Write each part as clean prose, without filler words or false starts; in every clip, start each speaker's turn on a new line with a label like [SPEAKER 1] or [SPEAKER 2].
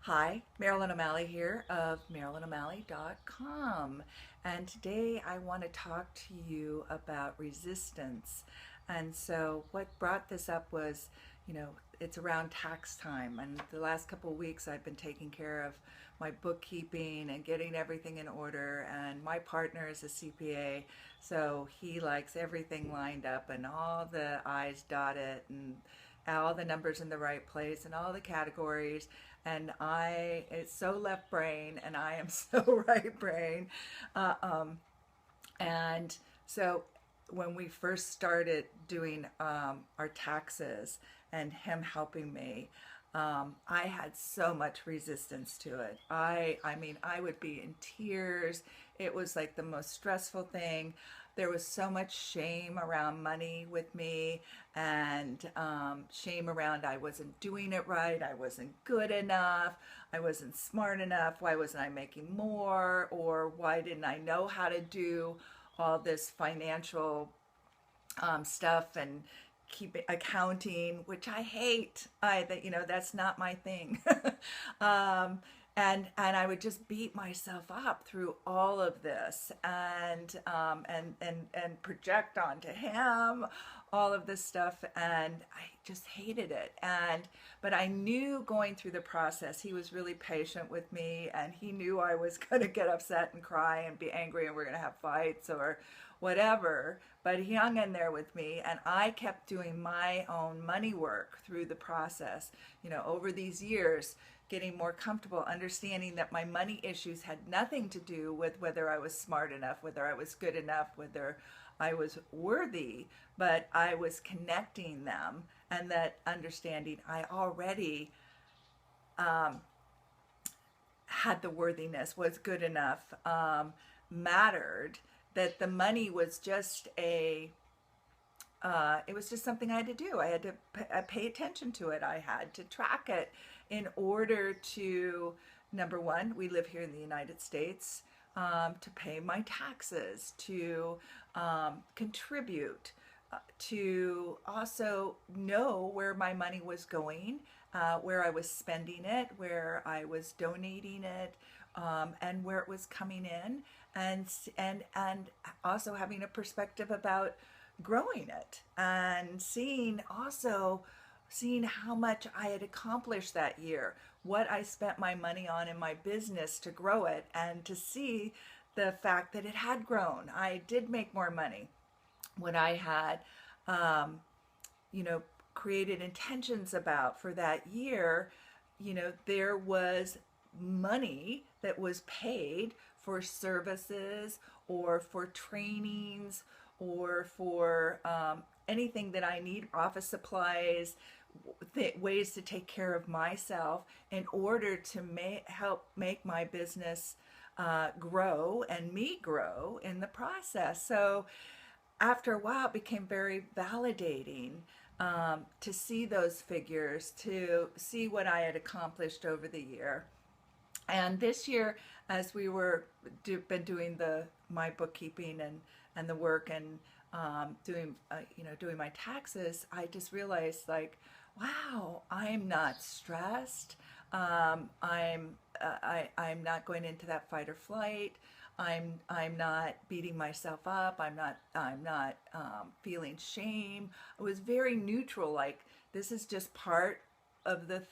[SPEAKER 1] Hi, Marilyn O'Malley here of MarilynO'Malley.com. And today I want to talk to you about resistance. And so, what brought this up was, it's around tax time. And the last couple of weeks I've been taking care of my bookkeeping and getting everything in order. And my partner is a CPA, so he likes everything lined up and all the I's dotted and all the numbers in the right place and all the categories. And it's so left brain and I am so right brain. Uh, um, and so when we first started doing our taxes and him helping me, I had so much resistance to it. I mean, I would be in tears. It was like the most stressful thing. There was so much shame around money with me, and shame around I wasn't doing it right, I wasn't good enough, I wasn't smart enough, why wasn't I making more, or why didn't I know how to do all this financial stuff and keep accounting, which I hate. That's not my thing. um, and I would just beat myself up through all of this and project onto him all of this stuff, and I just hated it. But I knew going through the process he was really patient with me, and he knew I was going to get upset and cry and be angry and we're going to have fights or whatever, but he hung in there with me, and I kept doing my own money work through the process, over these years, getting more comfortable, understanding that my money issues had nothing to do with whether I was smart enough, whether I was good enough, whether I was worthy, but I was connecting them, and that understanding I already had the worthiness, was good enough, mattered, that the money was just it was just something I had to do. I had to pay attention to it. I had to track it in order to, number one, we live here in the United States, to pay my taxes, to contribute, to also know where my money was going, where I was spending it, where I was donating it, and where it was coming in, and also having a perspective about growing it, and seeing how much I had accomplished that year, what I spent my money on in my business to grow it, and to see the fact that it had grown. I did make more money when I had, um, created intentions about for that year. There was money that was paid for services or for trainings or for anything that I need, office supplies, ways to take care of myself in order to help make my business grow and me grow in the process. So after a while, it became very validating, to see those figures, to see what I had accomplished over the year. And this year, as we been doing my bookkeeping and the work, and doing my taxes, I just realized, like, wow, I'm not stressed. I'm not going into that fight or flight. I'm not beating myself up. I'm not feeling shame. I was very neutral. Like, this is just part of the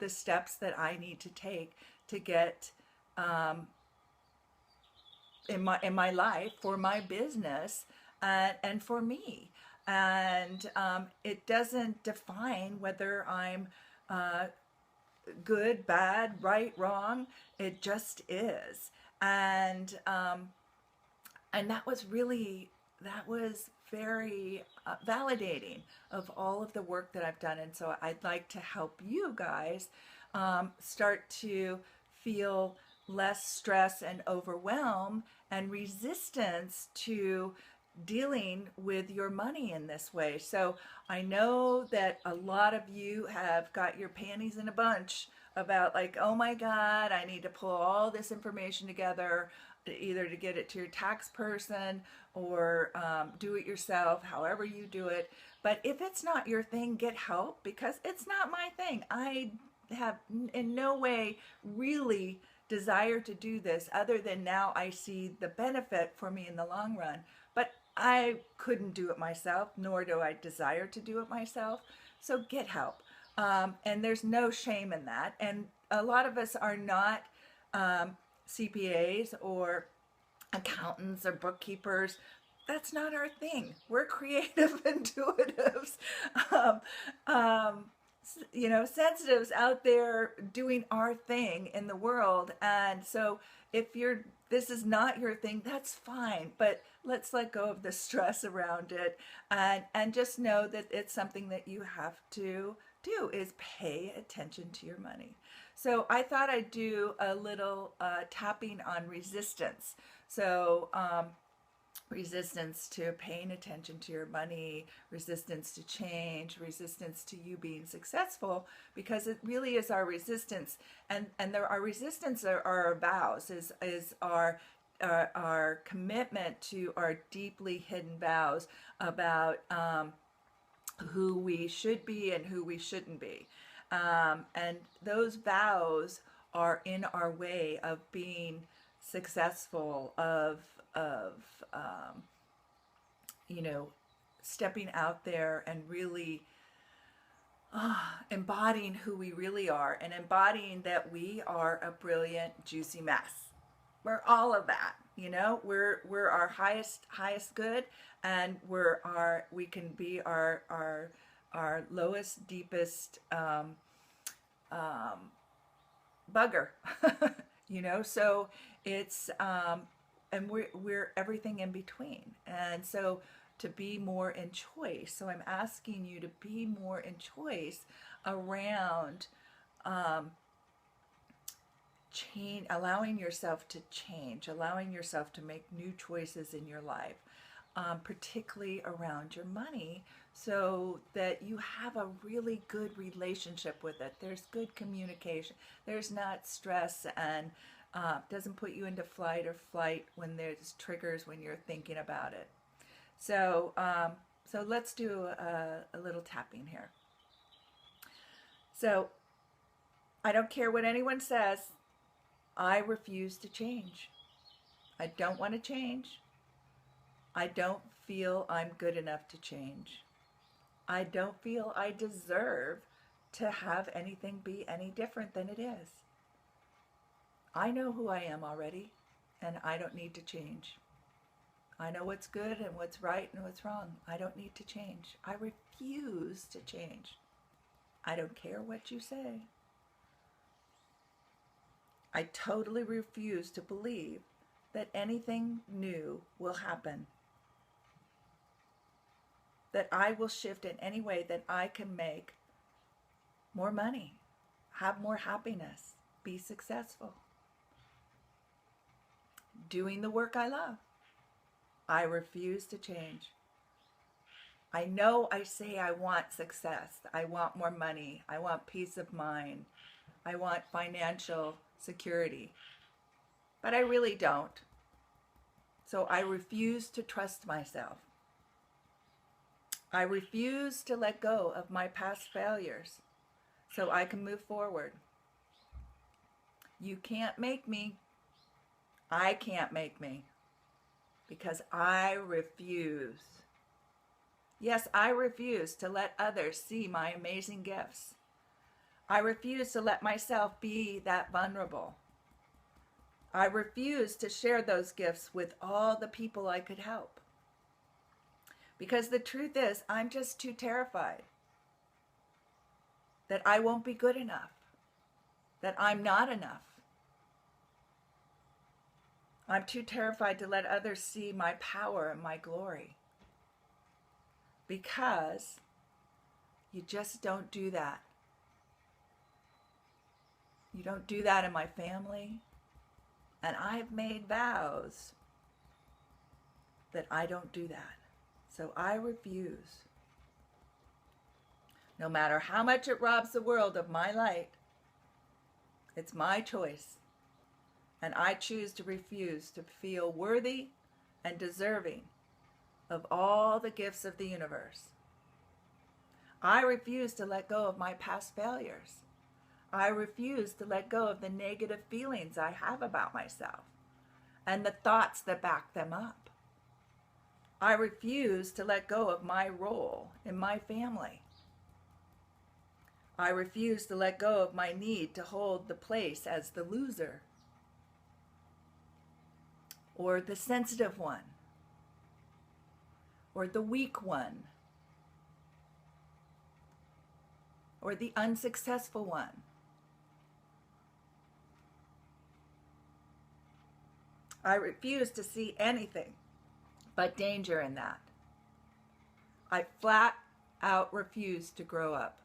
[SPEAKER 1] steps that I need to take to get, in my life, for my business, and for me. And it doesn't define whether I'm good, bad, right, wrong. It just is. And that was very validating of all of the work that I've done. And so I'd like to help you guys start to feel less stress and overwhelm and resistance to dealing with your money in this way. So I know that a lot of you have got your panties in a bunch about, like, oh my God, I need to pull all this information together, either to get it to your tax person or do it yourself, however you do it. But if it's not your thing, get help, because it's not my thing. I have in no way really desire to do this other than now I see the benefit for me in the long run. But I couldn't do it myself, nor do I desire to do it myself. So get help. And there's no shame in that. And a lot of us are not CPAs or accountants or bookkeepers. That's not our thing. We're creative intuitives, um, um, sensitives out there doing our thing in the world. And so if this is not your thing, that's fine. But let's let go of the stress around it, and just know that it's something that you have to do, is pay attention to your money. So I thought I'd do a little tapping on resistance. So resistance to paying attention to your money, resistance to change, resistance to you being successful, because it really is our resistance. And our resistance are our vows, is our commitment to our deeply hidden vows about who we should be and who we shouldn't be. And those vows are in our way of being successful, of stepping out there and really embodying who we really are, and embodying that we are a brilliant, juicy mess. We're all of that, we're our highest good, and we can be our lowest, deepest bugger. So it's and we're everything in between. And so to be more in choice, so I'm asking you to be more in choice around change, allowing yourself to change, allowing yourself to make new choices in your life, particularly around your money, so that you have a really good relationship with it. There's good communication. There's not stress, and doesn't put you into flight or flight when there's triggers when you're thinking about it. So let's do a little tapping here. So I don't care what anyone says. I refuse to change. I don't want to change. I don't feel I'm good enough to change. I don't feel I deserve to have anything be any different than it is. I know who I am already, and I don't need to change. I know what's good and what's right and what's wrong. I don't need to change. I refuse to change. I don't care what you say. I totally refuse to believe that anything new will happen, that I will shift in any way that I can make more money, have more happiness, be successful, doing the work I love. I refuse to change. I know I say I want success. I want more money. I want peace of mind. I want financial security. But I really don't. So I refuse to trust myself. I refuse to let go of my past failures so I can move forward. You can't make me. I can't make me, because I refuse. Yes, I refuse to let others see my amazing gifts. I refuse to let myself be that vulnerable. I refuse to share those gifts with all the people I could help. Because the truth is, I'm just too terrified that I won't be good enough, that I'm not enough. I'm too terrified to let others see my power and my glory. Because you just don't do that. You don't do that in my family. And I've made vows that I don't do that. So I refuse. No matter how much it robs the world of my light, it's my choice. And I choose to refuse to feel worthy and deserving of all the gifts of the universe. I refuse to let go of my past failures. I refuse to let go of the negative feelings I have about myself and the thoughts that back them up. I refuse to let go of my role in my family. I refuse to let go of my need to hold the place as the loser or the sensitive one or the weak one or the unsuccessful one. I refuse to see anything but danger in that. I flat out refuse to grow up.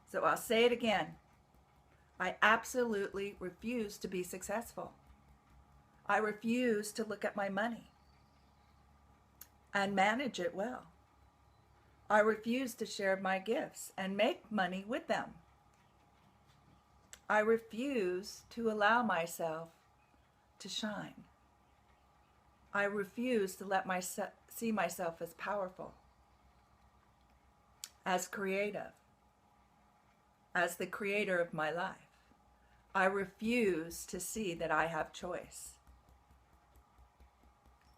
[SPEAKER 1] So I'll say it again. I absolutely refuse to be successful. I refuse to look at my money and manage it well. I refuse to share my gifts and make money with them. I refuse to allow myself to shine. I refuse to let myself see myself as powerful, as creative, as the creator of my life. I refuse to see that I have choice.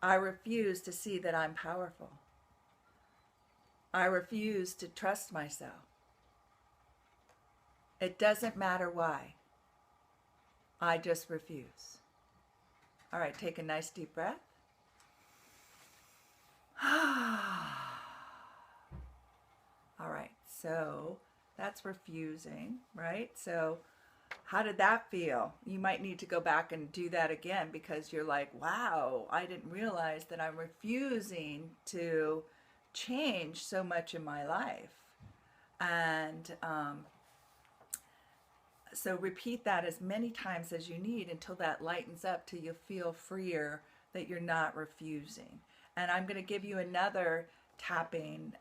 [SPEAKER 1] I refuse to see that I'm powerful. I refuse to trust myself. It doesn't matter why. I just refuse. All right, take a nice deep breath. All right, so that's refusing, right? So how did that feel? You might need to go back and do that again because you're like, wow, I didn't realize that I'm refusing to change so much in my life. And so repeat that as many times as you need until that lightens up, till you feel freer that you're not refusing. And I'm going to give you another tapping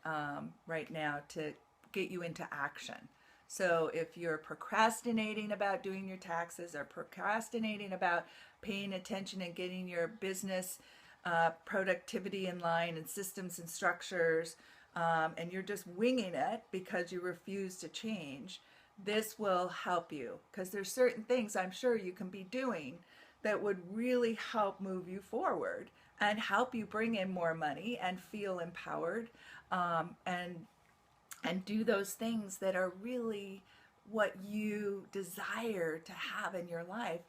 [SPEAKER 1] right now to get you into action. So if you're procrastinating about doing your taxes or procrastinating about paying attention and getting your business productivity in line and systems and structures, and you're just winging it because you refuse to change, this will help you, because there's certain things I'm sure you can be doing that would really help move you forward and help you bring in more money and feel empowered, and do those things that are really what you desire to have in your life,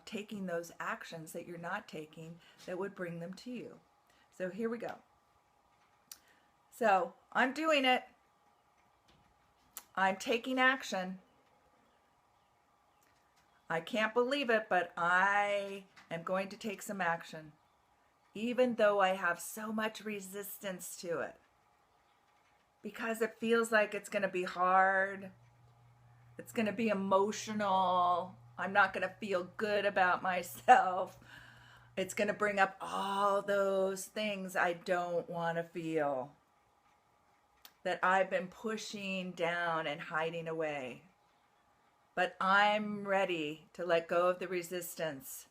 [SPEAKER 1] taking those actions that you're not taking that would bring them to you. So here we go. So I'm doing it. I'm taking action. I can't believe it, but I am going to take some action, even though I have so much resistance to it, because it feels like it's going to be hard. It's going to be emotional. I'm not going to feel good about myself. It's going to bring up all those things I don't want to feel, that I've been pushing down and hiding away. But I'm ready to let go of the resistance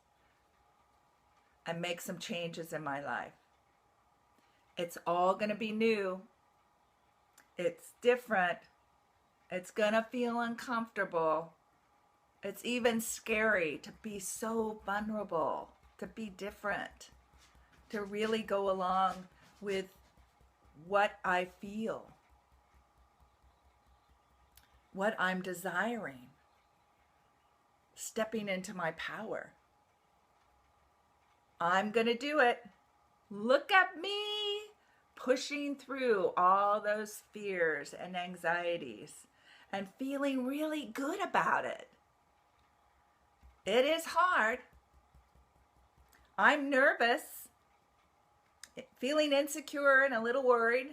[SPEAKER 1] and make some changes in my life. It's all going to be new. It's different. It's going to feel uncomfortable. It's even scary to be so vulnerable, to be different, to really go along with what I feel, what I'm desiring, stepping into my power. I'm going to do it. Look at me pushing through all those fears and anxieties and feeling really good about it. It is hard. I'm nervous, feeling insecure and a little worried,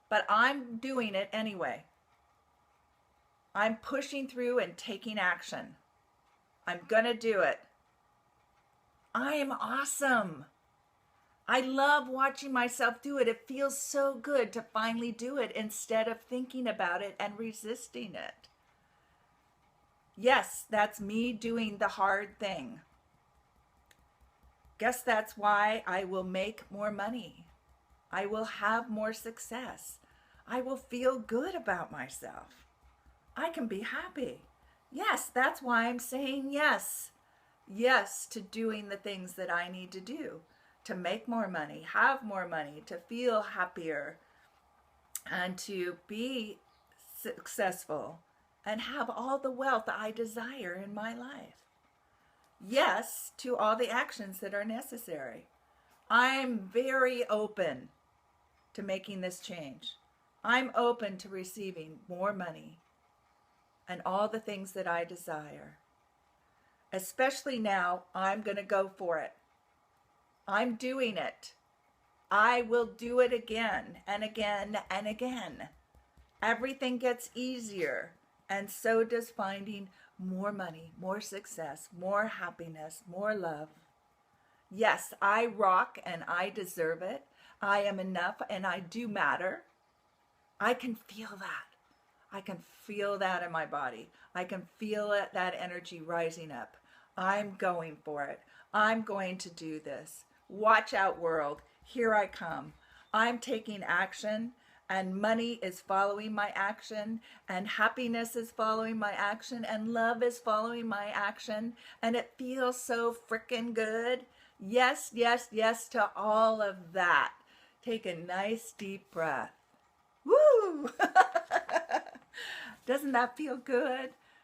[SPEAKER 1] but I'm doing it anyway. I'm pushing through and taking action. I'm going to do it. I am awesome. I love watching myself do it. It feels so good to finally do it instead of thinking about it and resisting it. Yes, that's me doing the hard thing. Guess that's why I will make more money. I will have more success. I will feel good about myself. I can be happy. Yes, that's why I'm saying yes. Yes to doing the things that I need to do to make more money, have more money, to feel happier, and to be successful and have all the wealth I desire in my life. Yes to all the actions that are necessary. I'm very open to making this change. I'm open to receiving more money and all the things that I desire. Especially now, I'm going to go for it. I'm doing it. I will do it again and again and again. Everything gets easier, and so does finding more money, more success, more happiness, more love. Yes, I rock and I deserve it. I am enough and I do matter. I can feel that. I can feel that in my body. I can feel it, that energy rising up. I'm going for it. I'm going to do this. Watch out, world. Here I come. I'm taking action, and money is following my action, and happiness is following my action, and love is following my action, and it feels so freaking good. Yes, yes, yes to all of that. Take a nice deep breath. Woo! Doesn't that feel good?